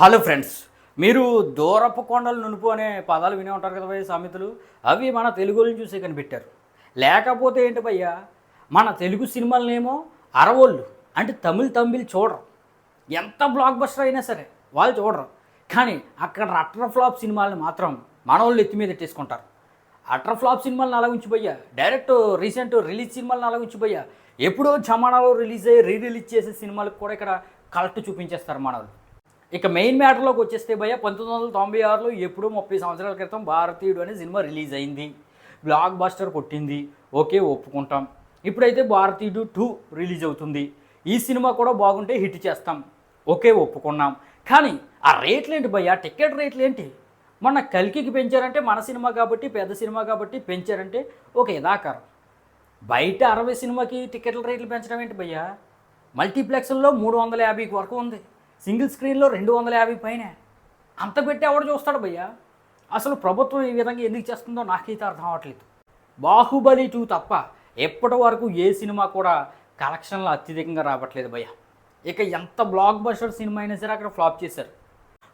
Hello friends, మీరు దూరపు కొండలు నునుపు అనే పదాలు వినే ఉంటారు కదా భయ్య, సామెతలు. అవి మన తెలుగులో చూసే కనిపెట్టారు. లేకపోతే ఏంటి భయ్య, మన తెలుగు సినిమాలనేమో అరవోళ్ళు అంటే తమిళ్ చూడరు. ఎంత బ్లాక్ బస్టర్ అయినా సరే వాళ్ళు చూడరు. కానీ అక్కడ అట్టర్ ఫ్లాప్ సినిమాలను మాత్రం మన వాళ్ళు ఎత్తి మీద ఎట్టేసుకుంటారు. అట్టర్ ఫ్లాప్ సినిమాలను అలా ఉంచిపోయా, డైరెక్ట్ రీసెంట్ రిలీజ్ సినిమాలను అలా ఉంచిపోయా, ఎప్పుడో జమానాలో రిలీజ్ అయ్యి రీరిలీజ్ చేసే సినిమాలకు కూడా ఇక్కడ కలెక్ట్ చూపించేస్తారు మన వాళ్ళు. ఇక మెయిన్ మ్యాటర్లోకి వచ్చేస్తే భయ్య, 1996లో ఎప్పుడో 30 సంవత్సరాల క్రితం భారతీయుడు అనే సినిమా రిలీజ్ అయింది, బ్లాక్ బస్టర్ కొట్టింది. ఓకే, ఒప్పుకుంటాం. ఇప్పుడైతే భారతీయుడు 2 రిలీజ్ అవుతుంది. ఈ సినిమా కూడా బాగుంటే హిట్ చేస్తాం. ఓకే, ఒప్పుకున్నాం. కానీ ఆ రేట్లు ఏంటి భయ్య, టికెట్ రేట్లు ఏంటి? మొన్న కల్కికి పెంచారంటే మన సినిమా కాబట్టి, పెద్ద సినిమా కాబట్టి పెంచారంటే ఒక యథాకారం. బయట 60 సినిమాకి టికెట్ల రేట్లు పెంచడం ఏంటి భయ్య? మల్టీప్లెక్స్లో 350 వరకు ఉంది, సింగిల్ స్క్రీన్లో 250 పైన. అంత పెట్టి ఎవడు చూస్తాడు భయ్య? అసలు ప్రభుత్వం ఈ విధంగా ఎందుకు చేస్తుందో నాకైతే అర్థం అవ్వట్లేదు. బాహుబలి 2 తప్ప ఎప్పటి వరకు ఏ సినిమా కూడా కలెక్షన్లు అత్యధికంగా రావట్లేదు భయ్య. ఇక ఎంత బ్లాక్ బస్టర్ సినిమా అయినా సరే అక్కడ ఫ్లాప్ చేశారు.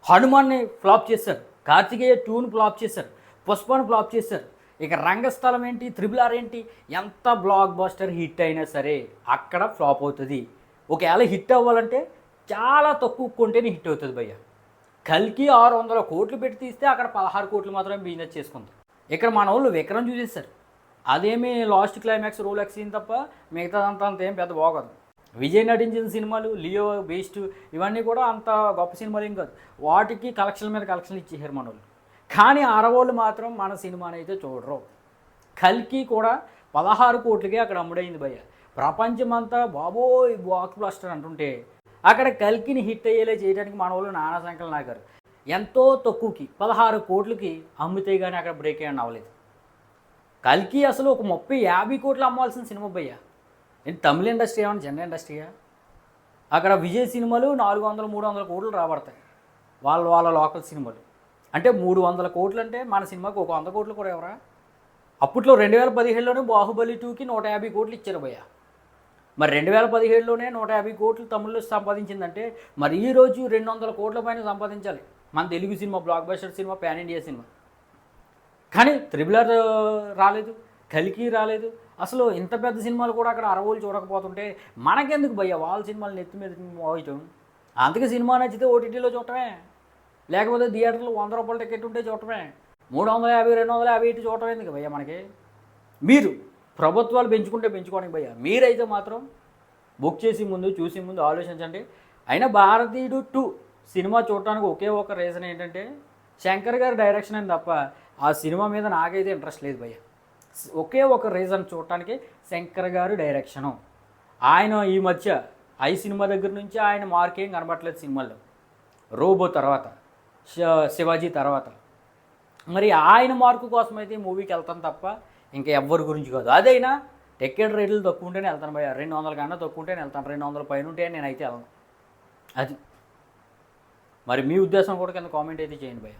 హనుమాన్ని ఫ్లాప్ చేశారు, కార్తికేయ 2ని ఫ్లాప్ చేశారు, పుష్పను ఫ్లాప్ చేశారు. ఇక రంగస్థలం ఏంటి, RRR ఏంటి, ఎంత బ్లాక్ బస్టర్ హిట్ అయినా సరే అక్కడ ఫ్లాప్ అవుతుంది. ఒకవేళ హిట్ అవ్వాలంటే చాలా తక్కువ కొంటేనే హిట్ అవుతుంది భయ్య. కల్కి 600 కోట్లు పెట్టి తీస్తే అక్కడ 16 కోట్లు మాత్రమే బిజినెస్ చేసుకుంది. ఇక్కడ మన వాళ్ళు విక్రమ్ చూసేస్తారు, అదేమి లాస్ట్ క్లైమాక్స్ రోలెక్స్ సీన్ తప్ప మిగతాదంతా అంత ఏం పెద్ద బాగోదు. విజయ్ నటించిన సినిమాలు లియో, బీస్ట్ ఇవన్నీ కూడా అంత గొప్ప సినిమాలు ఏం కాదు. వాటికి కలెక్షన్ల మీద కలెక్షన్లు ఇచ్చేసారు మన వాళ్ళు. కానీ అరవోళ్ళు మాత్రం మన సినిమాని అయితే చూడరు. కల్కి కూడా 16 కోట్లకే అక్కడ అమ్ముడైంది భయ్య. ప్రపంచమంతా బాబోయ్ బ్లాక్ బస్టర్ అంటుంటే అక్కడ కల్కిని హిట్ అయ్యేలా చేయడానికి మన వాళ్ళు నానా సంఖ్యలు నాగారు. ఎంతో తక్కువకి 16 కోట్లకి అమ్మితే కానీ అక్కడ బ్రేక్ అయ్యి అవ్వలేదు. కల్కి అసలు ఒక 30-50 కోట్లు అమ్మాల్సిన సినిమా భయ్య. ఏంటి తమిళ ఇండస్ట్రీ ఏమన్నా చిన్న ఇండస్ట్రీయా? అక్కడ విజయ్ సినిమాలు 400-300 కోట్లు రాబడతాయి, వాళ్ళ లోకల్ సినిమాలు. అంటే 300 కోట్లు అంటే మన సినిమాకి ఒక 100 కోట్లు కూడా ఎవరా? అప్పట్లో 2017లోనే బాహుబలి 2కి 150 కోట్లు ఇచ్చారు భయ్య. మరి 2017లోనే 150 కోట్లు తమిళ్లో సంపాదించిందంటే మరి ఈరోజు 200 కోట్ల పైన సంపాదించాలి మన Telugu cinema, block buster cinema, pan India cinema. కానీ RRR రాలేదు, కల్కి రాలేదు. అసలు ఇంత పెద్ద సినిమాలు కూడా అక్కడ అరవోలు చూడకపోతుంటే మనకెందుకు భయ్య వాళ్ళ సినిమాలు నెత్తి మీద మోయటం? అందుకే సినిమా నచ్చితే ఓటీటీలో చూడటమే, లేకపోతే థియేటర్లో 100 రూపాయల టికెట్ ఉంటే చూడటమే. 350-250 ఇటు చూడటం ఎందుకు భయ్య మనకి? మీరు ప్రభుత్వాలు పెంచుకోండి భయ్య. మీరైతే మాత్రం బుక్ చేసి ముందు చూసి ముందు ఆలోచించండి. అయినా భారతీయుడు 2 సినిమా చూడటానికి ఒకే ఒక రీజన్ ఏంటంటే శంకర్ గారి డైరెక్షన్ అని తప్ప ఆ సినిమా మీద నాకైతే ఇంట్రెస్ట్ లేదు భయ్య. ఒకే ఒక రీజన్ చూడటానికి శంకర్ గారు డైరెక్షను. ఆయన ఈ మధ్య సినిమా దగ్గర నుంచి ఆయన మార్కేం కనబట్టలేదు సినిమాల్లో. రోబో తర్వాత, శివాజీ తర్వాత. మరి ఆయన మార్కు కోసం అయితే ఈ మూవీకి వెళ్తాను తప్ప ఇంకా ఎవ్వరి గురించి కాదు. అదైనా టికెట్ రేట్లు తక్కువ ఉంటేనే వెళ్తాను భయ్య. 200 కన్నా తక్కువ ఉంటేనే వెళ్తాను, 200 పైన ఉంటే నేనైతే వెళ్ళను. అది మరి మీ ఉద్దేశం కూడా కింద కామెంట్ అయితే చేయండి భయ్య.